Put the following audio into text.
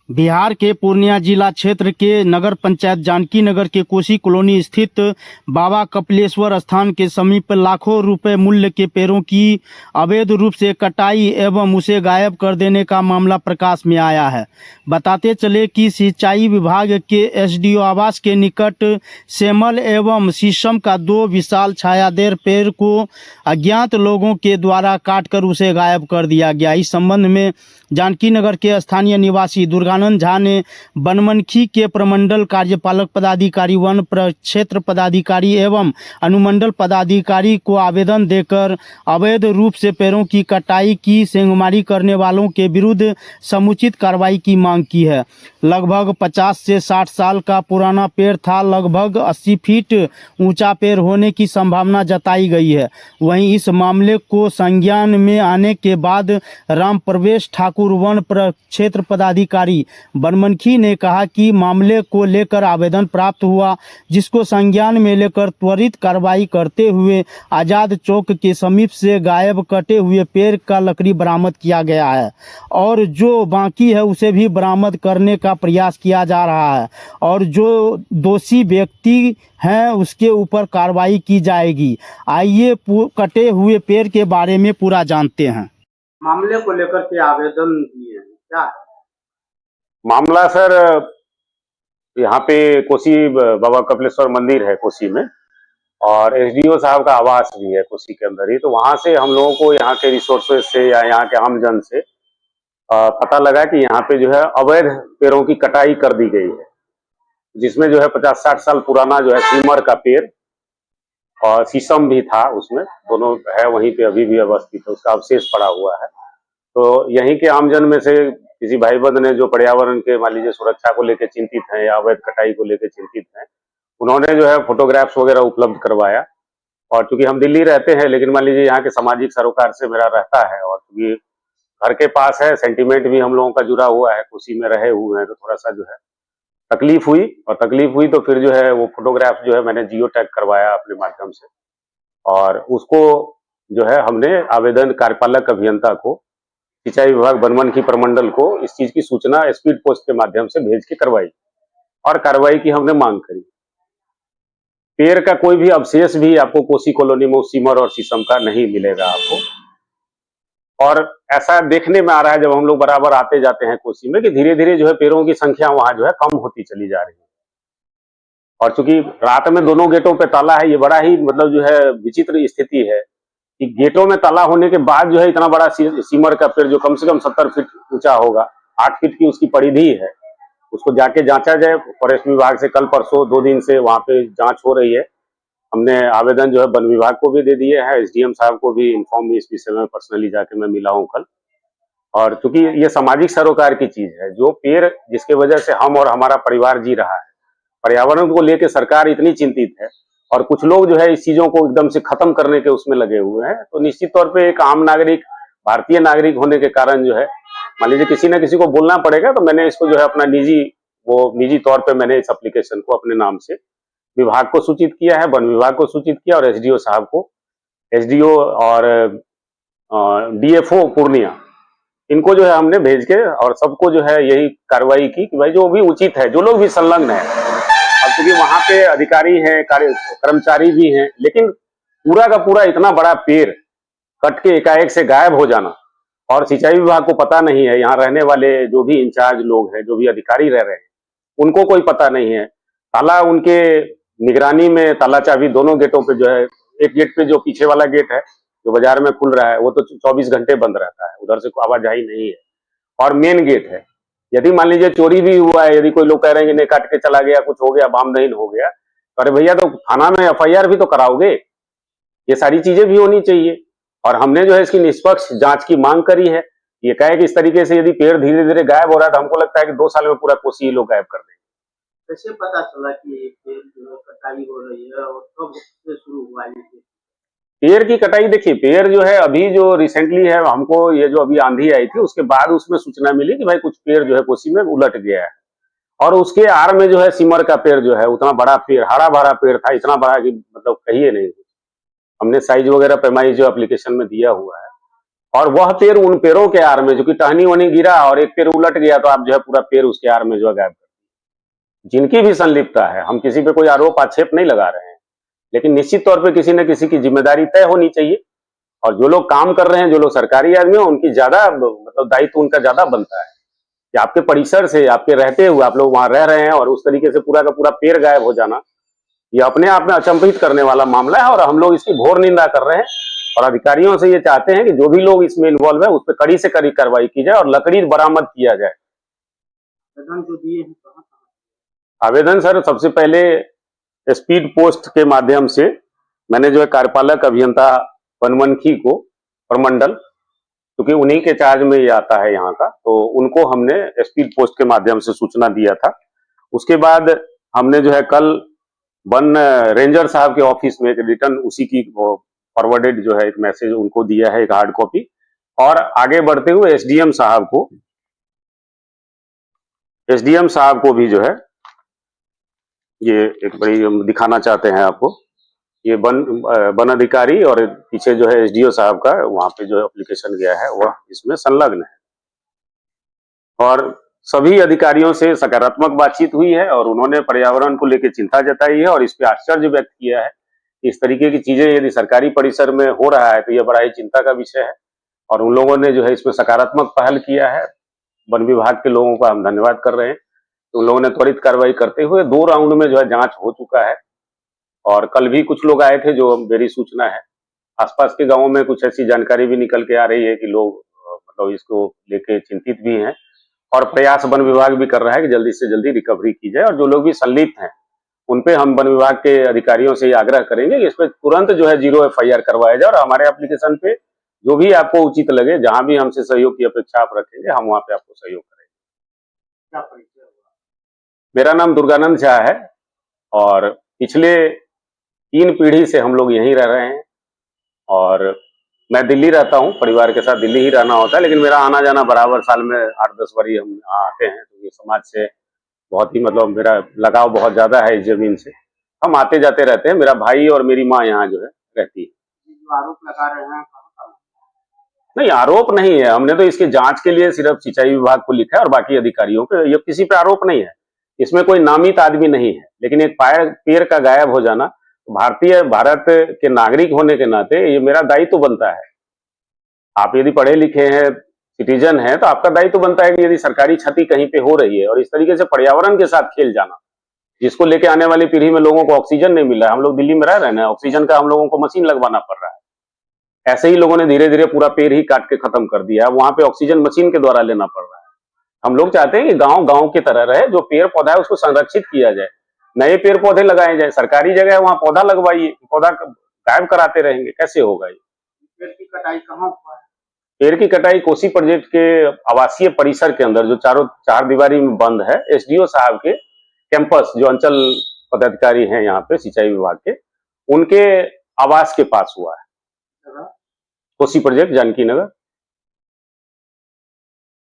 बिहार के पूर्णिया जिला क्षेत्र के नगर पंचायत जानकी नगर के कोसी कॉलोनी स्थित बाबा कपिलेश्वर स्थान के समीप लाखों रुपए मूल्य के पेड़ों की अवैध रूप से कटाई एवं उसे गायब कर देने का मामला प्रकाश में आया है। बताते चले कि सिंचाई विभाग के एसडीओ आवास के निकट सेमल एवं शीशम का 2 विशाल छायादार पेड़ को अज्ञात लोगों के द्वारा काटकर उसे गायब कर दिया गया। इस संबंध में जानकी नगर के स्थानीय निवासी दुर्गानंद झा ने बनमनखी के प्रमंडल कार्यपालक पदाधिकारी, वन प्रक्षेत्र पदाधिकारी एवं अनुमंडल पदाधिकारी को आवेदन देकर अवैध रूप से पेड़ों की कटाई की सेंधमारी करने वालों के विरुद्ध समुचित कार्रवाई की मांग की है। लगभग 50 से 60 साल का पुराना पेड़ था। लगभग 80 फीट ऊंचा पेड़ होने की संभावना जताई गई है। वहीं इस मामले को संज्ञान में आने के बाद राम प्रवेश ठाकुर, वन प्रक्षेत्र पदाधिकारी बनमनखी ने कहा कि मामले को लेकर आवेदन प्राप्त हुआ, जिसको संज्ञान में लेकर त्वरित कार्रवाई करते हुए आजाद चौक के समीप से गायब कटे हुए पेड़ का लकड़ी बरामद किया गया है और जो बाकी है उसे भी बरामद करने का प्रयास किया जा रहा है और जो दोषी व्यक्ति हैं उसके ऊपर कार्रवाई की जाएगी। आइए कटे हुए पेड़ के बारे में पूरा जानते हैं। मामले को लेकर के आवेदन दिए हैं, क्या है मामला? सर, यहाँ पे कोसी बाबा कपिलेश्वर मंदिर है कोसी में और एसडीओ साहब का आवास भी है कोसी के अंदर ही। तो वहां से हम लोगों को यहाँ के रिसोर्सेज से या यहाँ के आमजन से पता लगा कि यहाँ पे जो है अवैध पेड़ों की कटाई कर दी गई है, जिसमें जो है 50-60 साल पुराना जो है सीमर का पेड़ और शीशम भी था, उसमें दोनों है वहीं पे अभी भी अवस्थित है, उसका अवशेष पड़ा हुआ है। तो यहीं के आमजन में से किसी भाई बंधु ने जो पर्यावरण के मान लीजिए सुरक्षा को लेकर चिंतित हैं या अवैध कटाई को लेकर चिंतित हैं, उन्होंने जो है फोटोग्राफ्स वगैरह उपलब्ध करवाया। और चूंकि हम दिल्ली रहते हैं लेकिन मान लीजिए यहाँ के सामाजिक सरोकार से मेरा रहता है और चूंकि घर के पास है, सेंटिमेंट भी हम लोगों का जुड़ा हुआ है, कोसी में रहे हुए हैं, तो थोड़ा सा जो है तकलीफ हुई तो फिर जो है वो फोटोग्राफ जो है मैंने जियो टैग करवाया अपने माध्यम से और उसको जो है हमने आवेदन कार्यपालक अभियंता को, सिंचाई विभाग बनमनखी प्रमंडल को इस चीज की सूचना स्पीड पोस्ट के माध्यम से भेज के करवाई और कार्रवाई की हमने मांग करी। पेड़ का कोई भी अवशेष भी आपको कोसी कॉलोनी में सीमर और शीशम का नहीं मिलेगा आपको। और ऐसा देखने में आ रहा है जब हम लोग बराबर आते जाते हैं कोसी में कि धीरे धीरे जो है पेड़ों की संख्या वहां जो है कम होती चली जा रही है। और चूंकि रात में दोनों गेटों पे ताला है, ये बड़ा ही मतलब जो है विचित्र स्थिति है कि गेटों में ताला होने के बाद जो है इतना बड़ा सीमर का पेड़ जो कम से कम 70 फीट ऊंचा होगा, 8 फीट की उसकी परिधि है, उसको जाके जांचा जाए। फॉरेस्ट विभाग से कल परसों 2 दिन से वहां पे जांच हो रही है। हमने आवेदन जो है वन विभाग को भी दे दिए है, एसडीएम साहब को भी इन्फॉर्म इस विषय में पर्सनली जाके मैं मिला हूँ कल। और चूंकि ये सामाजिक सरोकार की चीज है, जो पेड़ जिसके वजह से हम और हमारा परिवार जी रहा है, पर्यावरण को लेकर सरकार इतनी चिंतित है और कुछ लोग जो है इस चीजों को एकदम से खत्म करने के उसमें लगे हुए हैं, तो निश्चित तौर पे एक आम नागरिक, भारतीय नागरिक होने के कारण जो है मान लीजिए किसी न किसी को बोलना पड़ेगा। तो मैंने इसको जो है अपना निजी तौर पे मैंने इस एप्लीकेशन को अपने नाम से विभाग को सूचित किया है, वन विभाग को सूचित किया और एसडीओ साहब को, एसडीओ और डीएफओ पूर्णिया, इनको जो है हमने भेज के और सबको जो है यही कार्रवाई की कि भाई जो भी उचित है, जो लोग भी संलग्न है, और क्योंकि वहां पे अधिकारी हैं, कर्मचारी भी हैं, लेकिन पूरा का पूरा इतना बड़ा पेड़ कट के एकाएक से गायब हो जाना और सिंचाई विभाग को पता नहीं है, यहाँ रहने वाले जो भी इंचार्ज लोग हैं, जो भी अधिकारी रह रहे हैं, उनको कोई पता नहीं है। ताला उनके निगरानी में, ताला चाबी दोनों गेटों पे जो है, एक गेट पे जो पीछे वाला गेट है जो बाजार में खुल रहा है वो तो 24 घंटे बंद रहता है, उधर से कोई आवाजाही नहीं है। और मेन गेट है, यदि मान लीजिए चोरी भी हुआ है, यदि कोई लोग कह रहे हैं कि नहीं काट के चला गया, कुछ हो गया, बामदहीन हो गया, तो अरे भैया तो थाना में एफआईआर भी तो कराओगे, ये सारी चीजें भी होनी चाहिए। और हमने जो है इसकी निष्पक्ष जांच की मांग करी है। ये कहे कि इस तरीके से यदि पेड़ धीरे धीरे गायब हो रहा है तो हमको लगता है कि 2 साल में पूरा कोसी लोग गायब कर देंगे। कैसे पता चला कि ये पेड़ जो है कटाई हो रही है और कब से शुरू हुआ ये? पेड़ की कटाई देखिए, पेड़ जो है अभी जो रिसेंटली है, हमको ये जो अभी आंधी आई थी उसके बाद उसमें सूचना मिली कि भाई कुछ पेड़ जो है कोसी में उलट गया है और उसके आड़ में जो है सिमर का पेड़ जो है, उतना बड़ा पेड़, हरा भरा पेड़ था, इतना बड़ा कि मतलब कहिए नहीं। हमने साइज वगैरह पैमाइश जो एप्लीकेशन में दिया हुआ है और वह पेड़ उन पेड़ों के आड़ में, जो कि टहनी वहनी गिरा और एक पेड़ उलट गया तो आप जो है पूरा पेड़ उसके आड़ में जो है गायब कर, जिनकी भी संलिप्तता है, हम किसी पे कोई आरोप आक्षेप नहीं लगा रहे हैं, लेकिन निश्चित तौर पे किसी न किसी की जिम्मेदारी तय होनी चाहिए। और जो लोग काम कर रहे हैं, जो लोग सरकारी आदमी हैं, उनकी ज्यादा मतलब दायित्व उनका ज्यादा बनता है कि आपके परिसर से, आपके रहते हुए, आप लोग वहां रह रहे हैं और उस तरीके से पूरा का पूरा पेड़ गायब हो जाना, ये अपने आप में अचंभित करने वाला मामला है और हम लोग इसकी घोर निंदा कर रहे हैं। और अधिकारियों से ये चाहते हैं कि जो भी लोग इसमें इन्वॉल्व है उस पर कड़ी से कड़ी कार्रवाई की जाए और लकड़ी बरामद किया जाए। आवेदन जो दिए हैं कहाँ कहाँ? आवेदन सर सबसे पहले स्पीड पोस्ट के माध्यम से मैंने जो है कार्यपालक अभियंता बनमनखी को प्रमंडल, क्योंकि उन्हीं के चार्ज में ये आता है यहाँ का, तो उनको हमने स्पीड पोस्ट के माध्यम से सूचना दिया था। उसके बाद हमने जो है कल वन रेंजर साहब के ऑफिस में एक रिटर्न उसी की फॉरवर्डेड जो है एक मैसेज उनको दिया है, एक हार्ड कॉपी, और आगे बढ़ते हुए एसडीएम साहब को भी जो है ये एक बड़ी हम दिखाना चाहते हैं आपको, ये वन अधिकारी और पीछे जो है एसडीओ साहब का वहां पे जो एप्लीकेशन गया है वह इसमें संलग्न है। और सभी अधिकारियों से सकारात्मक बातचीत हुई है और उन्होंने पर्यावरण को लेकर चिंता जताई है और इस पे आश्चर्य व्यक्त किया है। इस तरीके की चीजें यदि सरकारी परिसर में हो रहा है तो यह बड़ा ही चिंता का विषय है और उन लोगों ने जो है इसमें सकारात्मक पहल किया है। वन विभाग के लोगों का हम धन्यवाद कर रहे हैं। तो उन लोगों ने त्वरित कार्रवाई करते हुए 2 राउंड में जो है जांच हो चुका है और कल भी कुछ लोग आए थे, जो मेरी सूचना है आसपास के गांवों में कुछ ऐसी जानकारी भी निकल के आ रही है कि लोग मतलब इसको लेके चिंतित भी हैं और प्रयास वन विभाग भी कर रहा है कि जल्दी से जल्दी रिकवरी की जाए। और जो लोग भी संलिप्त हैं उन पे हम वन विभाग के अधिकारियों से ये आग्रह करेंगे कि इस पे तुरंत जो है 0 FIR करवाया जाए और हमारे एप्लीकेशन पे जो भी आपको उचित लगे, जहां भी हमसे सहयोग की अपेक्षा आप रखेंगे, हम वहां पे आपको सहयोग करेंगे। क्या परिचय हुआ? मेरा नाम दुर्गानंद झा है और पिछले 3 पीढ़ी से हम लोग यहीं रह रहे हैं और मैं दिल्ली रहता हूँ, परिवार के साथ दिल्ली ही रहना होता है, लेकिन मेरा आना जाना बराबर साल में 8-10 बारी हम यहाँ आते हैं। तो ये समाज से बहुत ही मतलब मेरा लगाव बहुत ज्यादा है इस जमीन से, हम आते जाते रहते हैं। मेरा भाई और मेरी माँ यहाँ जो है रहती है। ये जो आरोप लगा रहे हैं कहाँ कहाँ? नहीं, आरोप नहीं है, हमने तो इसकी जांच के लिए सिर्फ सिंचाई विभाग को लिखा है और बाकी अधिकारियों पे, ये किसी पे आरोप नहीं है, इसमें कोई नामित आदमी नहीं है। लेकिन एक पेड़ का गायब हो जाना, भारत के नागरिक होने के नाते ये मेरा दायित्व बनता है। आप यदि पढ़े लिखे हैं, सिटीजन हैं, तो आपका दायित्व बनता है कि यदि सरकारी क्षति कहीं पे हो रही है और इस तरीके से पर्यावरण के साथ खेल जाना, जिसको लेके आने वाली पीढ़ी में लोगों को ऑक्सीजन नहीं मिल रहा है। हम लोग दिल्ली में रह रहे हैं, ऑक्सीजन का हम लोगों को मशीन लगवाना पड़ रहा है। ऐसे ही लोगों ने धीरे धीरे पूरा पेड़ ही काट के खत्म कर दिया है, वहां पे ऑक्सीजन मशीन के द्वारा लेना पड़ रहा है। हम लोग चाहते हैं कि गांव गांव की तरह रहे, जो पेड़ पौधा है उसको संरक्षित किया जाए, नए पेड़ पौधे लगाए जाए। सरकारी जगह है वहां पौधा लगवाइए, पौधा गायब कराते रहेंगे, कैसे होगा ये? पेड़ की कटाई कहाँ हुआ है? पेड़ की कटाई कोसी प्रोजेक्ट के आवासीय परिसर के अंदर जो चार दीवारी में बंद है, एसडीओ साहब के कैंपस, जो अंचल पदाधिकारी हैं यहाँ पे सिंचाई विभाग के, उनके आवास के पास हुआ है। जगह? कोसी प्रोजेक्ट जानकी नगर।